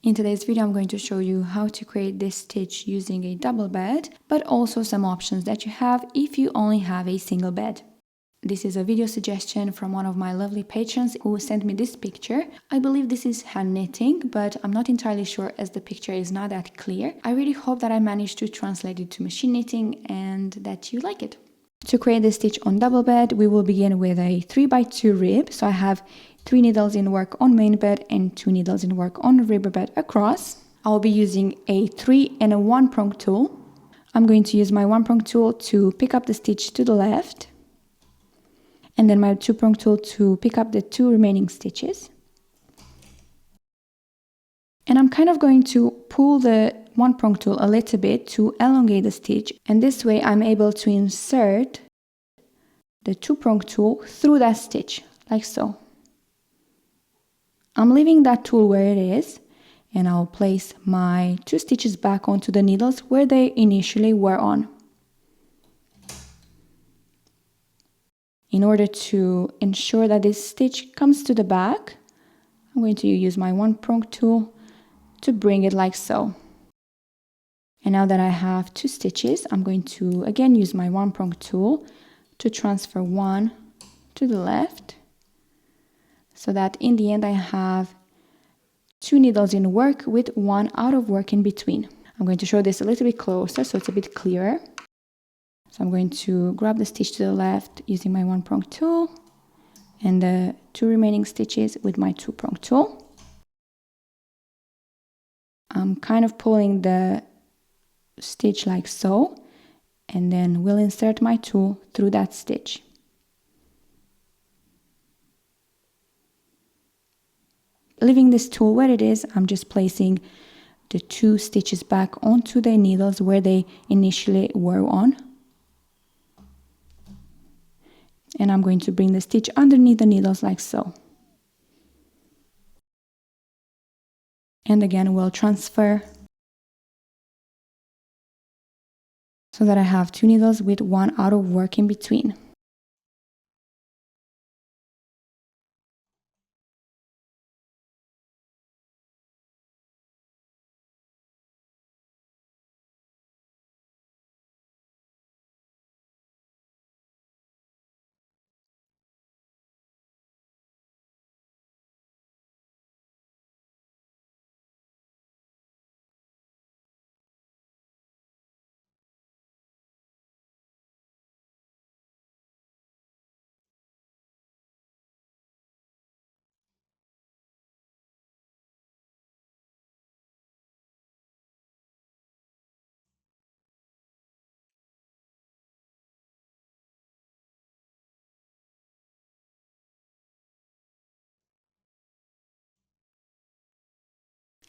In today's video, I'm going to show you how to create this stitch using a double bed, but also some options that you have if you only have a single bed. This is a video suggestion from one of my lovely patrons who sent me this picture. I believe this is hand knitting, but I'm not entirely sure as the picture is not that clear. I really hope that I managed to translate it to machine knitting and that you like it. To create this stitch on double bed, we will begin with a 3x2 rib. So I have 3 needles in work on main bed and 2 needles in work on rib bed across. I will be using a 3 and a 1 prong tool. I'm going to use my 1 prong tool to pick up the stitch to the left, and then my 2 prong tool to pick up the 2 remaining stitches. And I'm kind of going to pull the 1 prong tool a little bit to elongate the stitch, and this way I'm able to insert the 2 prong tool through that stitch, like so. I'm leaving that tool where it is, and I'll place my 2 stitches back onto the needles where they initially were on. In order to ensure that this stitch comes to the back, I'm going to use my 1 prong tool to bring it like so. And now that I have 2 stitches, I'm going to again use my 1 prong tool to transfer 1 to the left, so that in the end I have 2 needles in work with 1 out of work in between. I'm going to show this a little bit closer so it's a bit clearer. So I'm going to grab the stitch to the left using my 1 prong tool and the 2 remaining stitches with my 2 prong tool. I'm kind of pulling the stitch like so, and then we'll insert my tool through that stitch. Leaving this tool where it is, I'm just placing the 2 stitches back onto the needles where they initially were on. And I'm going to bring the stitch underneath the needles like so. And again, we'll transfer so that I have 2 needles with 1 out of work in between.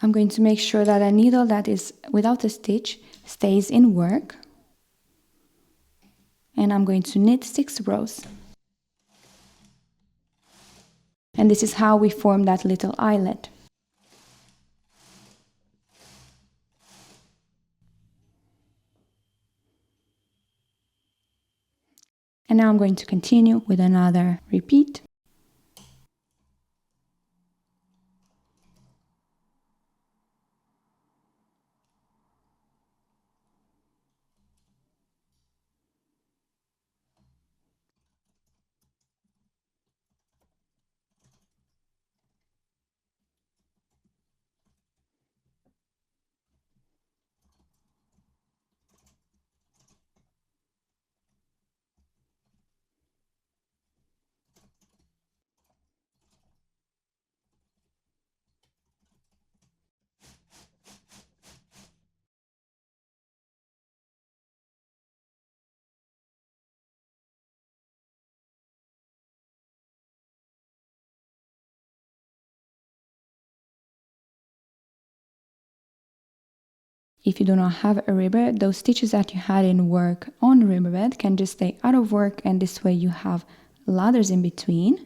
I'm going to make sure that a needle that is without a stitch stays in work. And I'm going to knit 6 rows. And this is how we form that little eyelet. And now I'm going to continue with another repeat. If you do not have a ribber, those stitches that you had in work on ribber bed can just stay out of work, and this way you have ladders in between.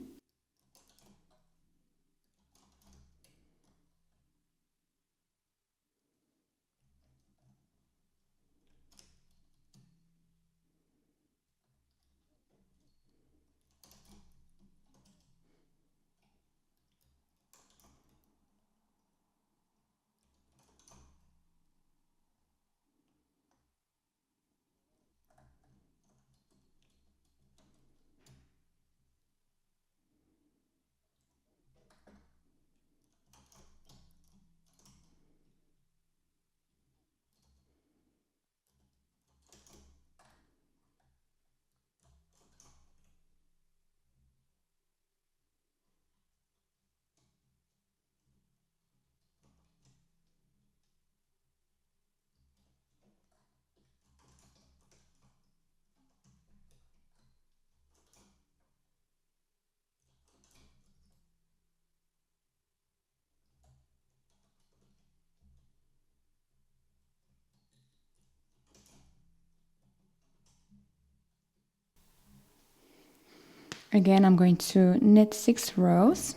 Again, I'm going to knit 6 rows.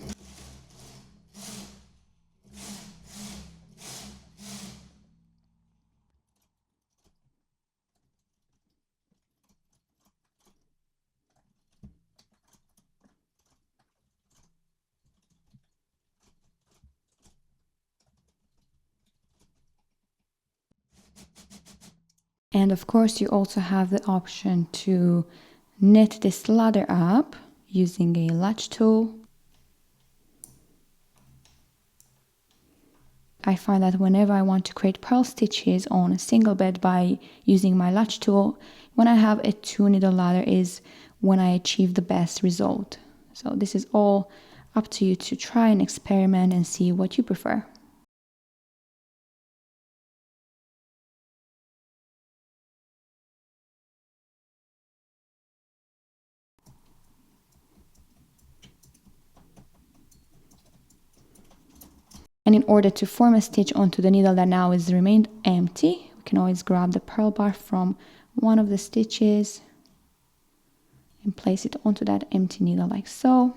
And of course, you also have the option to knit this ladder up using a latch tool. I find that whenever I want to create purl stitches on a single bed by using my latch tool, when I have a 2 needle ladder is when I achieve the best result. So this is all up to you to try and experiment and see what you prefer. And in order to form a stitch onto the needle that now is remained empty, we can always grab the purl bar from one of the stitches and place it onto that empty needle like so.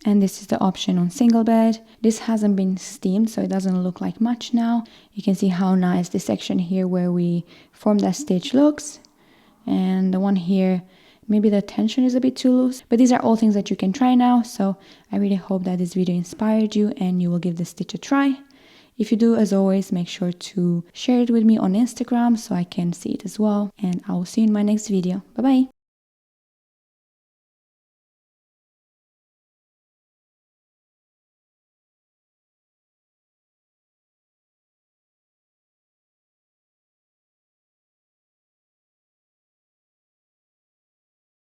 And this is the option on single bed. This hasn't been steamed, so it doesn't look like much now. You can see how nice this section here where we formed that stitch looks. And the one here, maybe the tension is a bit too loose. But these are all things that you can try now. So I really hope that this video inspired you and you will give this stitch a try. If you do, as always, make sure to share it with me on Instagram so I can see it as well. And I will see you in my next video. Bye bye!